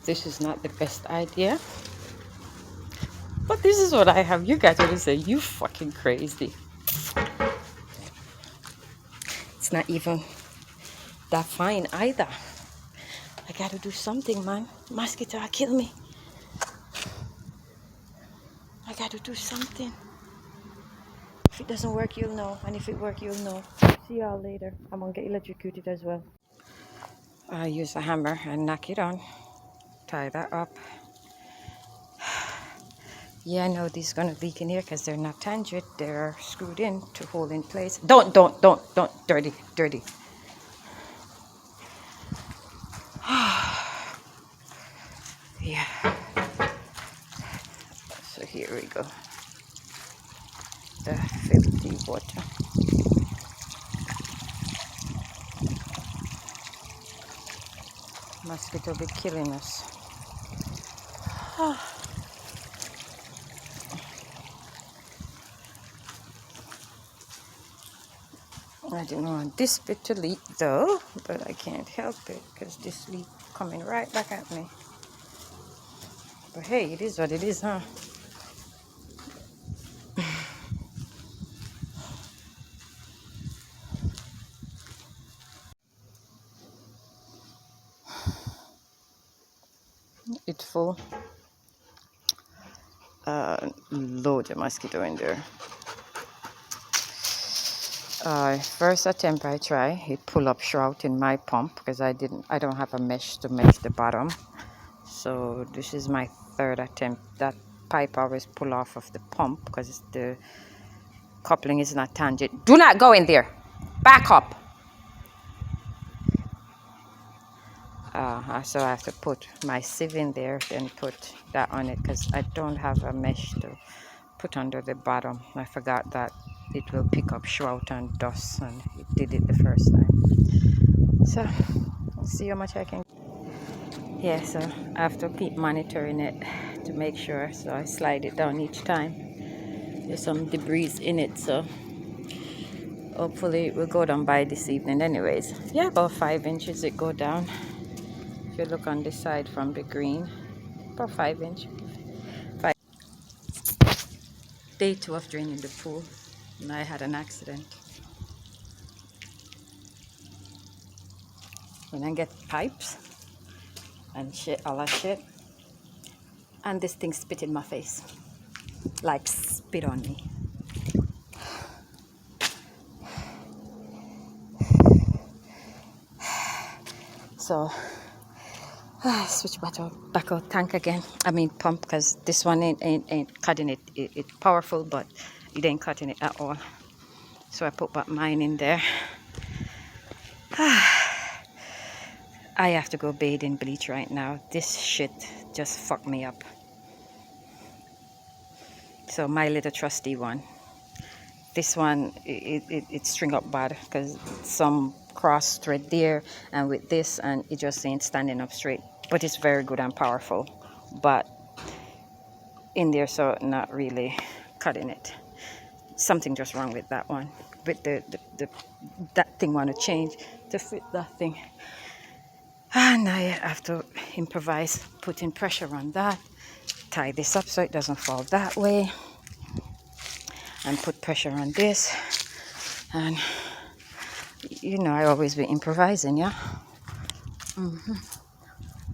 this is not the best idea. But this is what I have. You guys always say, you fucking crazy. It's not even that fine either. I gotta do something, man. Mosquito will kill me. I gotta do something. If it doesn't work, you'll know. And if it works, you'll know. See y'all later. I'm gonna get electrocuted as well. I use a hammer and knock it on. Tie that up. Yeah, I know these are gonna leak in here because they're not tangent. They're screwed in to hold in place. Don't. Dirty. Yeah. So here we go. The 50 water. Mosquito be killing us. I didn't want this bit to leak though, but I can't help it because this leak coming right back at me. But hey, it is what it is, huh? It's full. Loads of mosquito in there. First attempt I try, it pull up shroud in my pump because I don't have a mesh to mesh the bottom. So this is my third attempt. That pipe always pull off of the pump because the coupling is not tangent. Do not go in there. Back up. So I have to put my sieve in there, then put that on it because I don't have a mesh to put under the bottom. I forgot that it will pick up shroud and dust, and it did it the first time. So I'll see how much I can. Yeah, so I have to keep monitoring it to make sure. So I slide it down each time. There's some debris in it, so hopefully it will go down by this evening anyways. Yeah, about 5 inches it go down. If you look on this side from the green, about 5 inches. Day 2 of draining the pool, and I had an accident. When I get pipes and shit, all that shit, and this thing spit in my face, like spit on me. So switch back out tank again. I mean pump, because this one ain't cutting it. It's powerful, but it ain't cutting it at all. So I put back mine in there. I have to go bathe in bleach right now. This shit just fucked me up. So my little trusty one. This one, it string up bad because some cross thread there, and with this, and it just ain't standing up straight. But it's very good and powerful. But in there, so not really cutting it. Something just wrong with that one. With that thing want to change to fit that thing. And I have to improvise, putting pressure on that, tie this up so it doesn't fall that way, and put pressure on this. And you know, I always be improvising, yeah.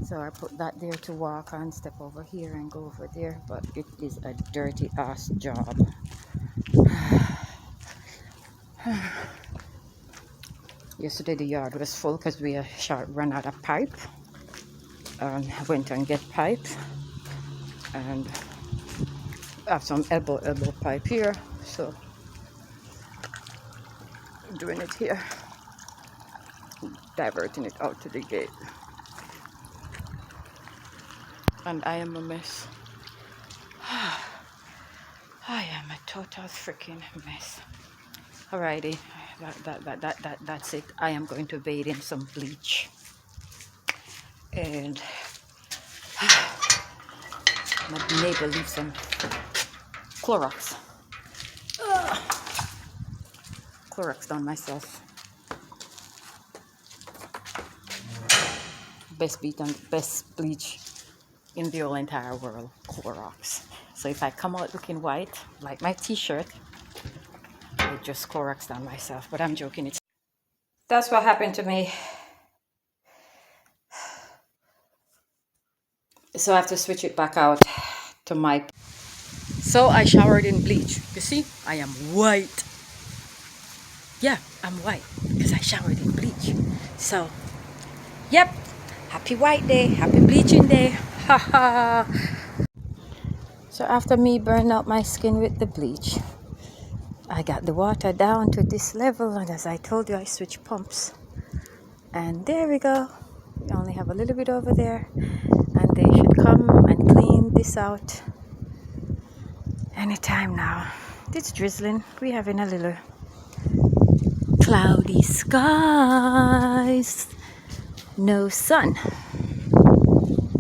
So I put that there to walk on, step over here and go over there, but it is a dirty ass job. Yesterday the yard was full because we ran out of pipe, and I went and get pipe, and I have some elbow pipe here, so I'm doing it here, diverting it out to the gate. And I am a mess. I am a total freaking mess. Alrighty, that's it. I am going to bathe in some bleach, and my neighbor leaves some Clorox. Clorox done myself. Best bleach in the whole entire world, Clorox. So if I come out looking white, like my t-shirt, I just Clorox down myself. But I'm joking. That's what happened to me. So I have to switch it back out to my... So I showered in bleach. You see, I am white. Yeah, I'm white because I showered in bleach. So, yep, happy white day, happy bleaching day. Haha. So after me burn out my skin with the bleach, I got the water down to this level, and as I told you, I switched pumps. And there we go. We only have a little bit over there, and they should come and clean this out anytime now. It's drizzling. We're having a little cloudy skies. No sun.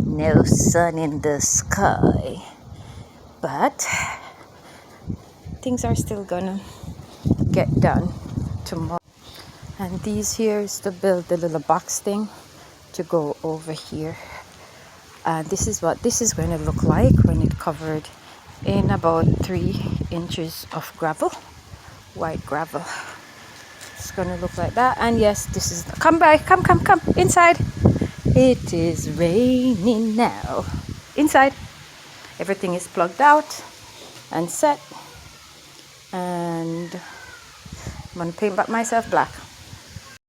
No sun in the sky. But things are still gonna get done tomorrow. And these here is to build the little box thing to go over here. And this is what this is going to look like when it covered in about 3 inches of gravel, white gravel. It's going to look like that. And yes, this is come inside. It is raining now. Inside, everything is plugged out and set, and I'm going to paint back myself black.